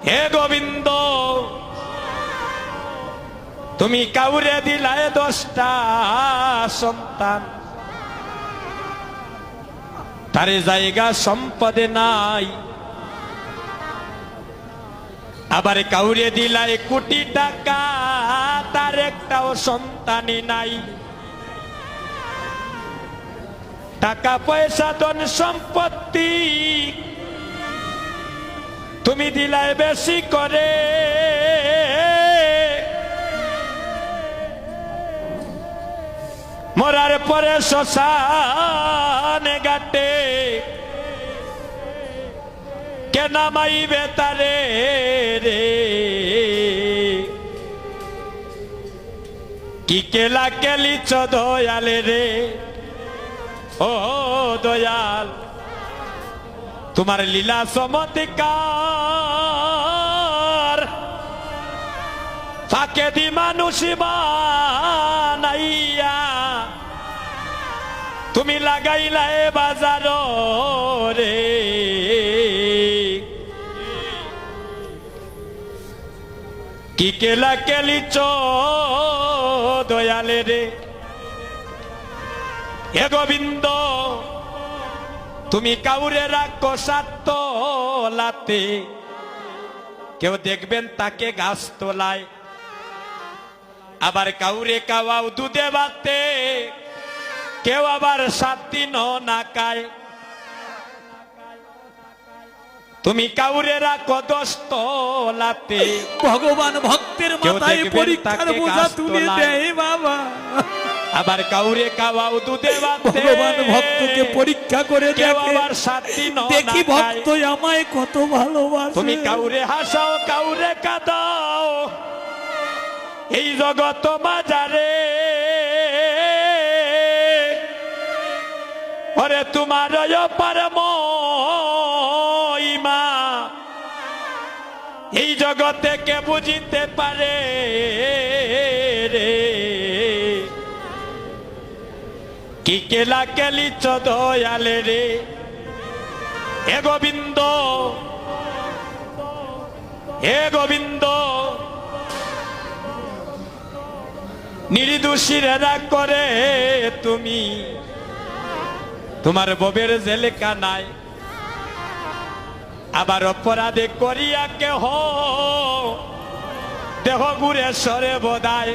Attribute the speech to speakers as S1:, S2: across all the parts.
S1: হে গোবিন্দ তুমি কাউরে দিলায় 10টা সন্তান, তার জায়গা সম্পদে নাই। আবার কাউরে দিলায় কোটি টাকা, তার একটাও সন্তানই নাই। টাকা পয়সা ধন সম্পত্তি তুমি দিলায় বেশি করে, মরার পরে শ্মশানে ঘাটে কে নামাইবে তারে রে। কি কেলা কেলিছ দয়ালে রে, ও দয়াল তোমার লীলা চমৎকার। ফাঁকে দি মানুষ বানাইয়া তুমি লাগাইলা এ বাজার রে। কি কেলা কেলিছ দয়ালে রে, হে গোবিন্দ তুমি কাউরে রাখো সাত লাতে, কেউ দেখবেন তাকে গাছ তোলায়। আবার কাউরে কাওয়াও দুধে বাতে, কেউ আবার 7 দিন না খায়। তুমি কাউরে রাখো 10 তলাতে,
S2: ভগবান ভক্তের মাথায় পরীক্ষার বোঝা তুলে দেয় বাবা।
S1: আবার কাউরে কাওয়াও দুধে বাতে,
S2: ভগবান ভক্তকে পরীক্ষা করে
S1: কেউ
S2: দেখে
S1: আবার 7 দিন
S2: দেখি ভক্ত আমায় কত ভালোবাসে।
S1: তুমি কাউরে হাসাও কাউরে কাঁদাও, এই জগৎ বাজারে ওরে তোমার মহিমা এই জগতে কে বুঝিতে পারে রে। কি কেলা কেলিছ দয়ালে রে, হে গোবিন্দ হে গোবিন্দ নির্দোষীরা করে তুমি তোমার ববের জেলেকা নাই। আবার অপরাধে করিয়া কেহ দেহ ঘুরে সরে বদায়।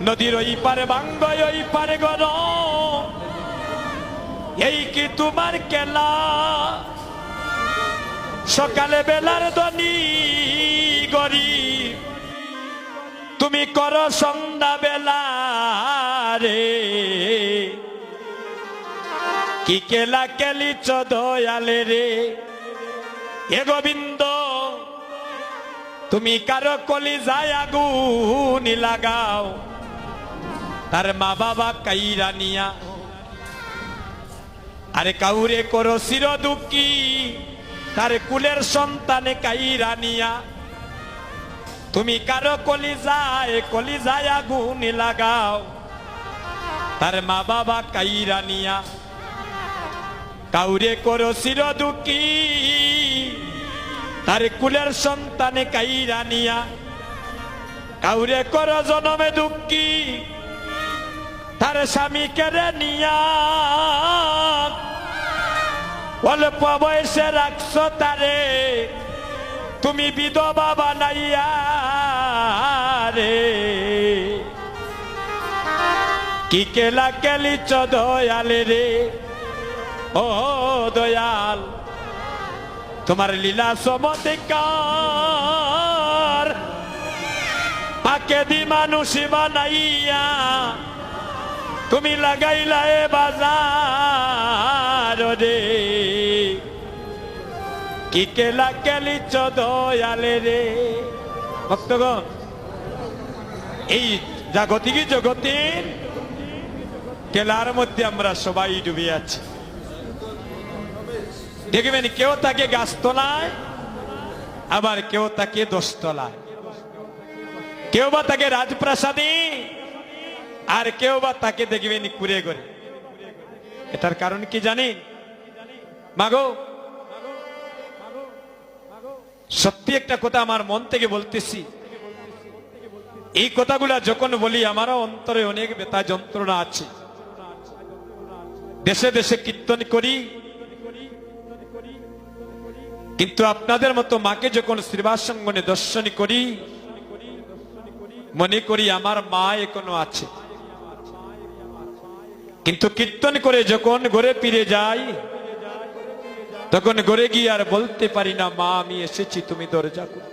S1: নদীর ওই পারে ভাঙ্গ ওই পারে গর, এই কি তোমার কেলা? সকালে বেলার ধনী গরিব তুমি করো সন্ধ্যা বেলা রে। কি কেলা কেলিছ দয়ালে রে, হে গোবিন্দ তুমি কারো কলিজায় আগুন লাগাও, তার মা বাবা কাইরা নিয়া। আরে কাউরে করো চির দুঃখী, তার কুলের সন্তানে কাইরা নিয়া। তুমি কারো কলিজায় আগুন লাগাও, তার মা বাবা কাইরা নিয়া। কাউরে করো চির দুঃখী, তার কুলের সন্তানে কাইরা নিয়া। কাউরে করো জনমে দুঃখী, তার স্বামী কেড়ে নিয়া। অল্প বয়সে রাখছো তারে তুমি বিধবা বানাইয়া রে। কি কেলা কেলিছ দয়ালে রে, ও দয়াল তোমার লীলা চমৎকার। পাকে দি মানুষ বানাইয়া তুমি লাগাইলা এ বাজার রে। কি কেলা কেলিছ দয়ালে রে। ভক্তগণ এই জাগতিক জগতের কেলার মধ্যে আমরা সবাই ডুবে আছি। দেখবেন কেউ তাকে গাছতলায়, আবার কেউ তাকে 10 তলায়, কেউ বা তাকে রাজপ্রাসাদে, আর কেউ বা তাকে দেখবেন কুড়ে করে। এটার কারণ কি জানেন? মাগো সত্যি একটা কথা আমার মন থেকে বলতেছি, এই কথাগুলা যখন বলি আমারও অন্তরে অনেক ব্যথা যন্ত্রণা আছে। দেশে দেশে কীর্তন করি, কিন্তু আপনাদের মতো মাকে যখন শ্রীবাসঙ্গনে দর্শন করি মনে করি আমার মা এখনো আছে। কিন্তু কীর্তন করে যখন ঘরে ফিরে যাই তখন ঘরে গিয়ে আর বলতে পারি না, মা আমি এসেছি, তুমি দরজা খুলো।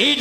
S1: এই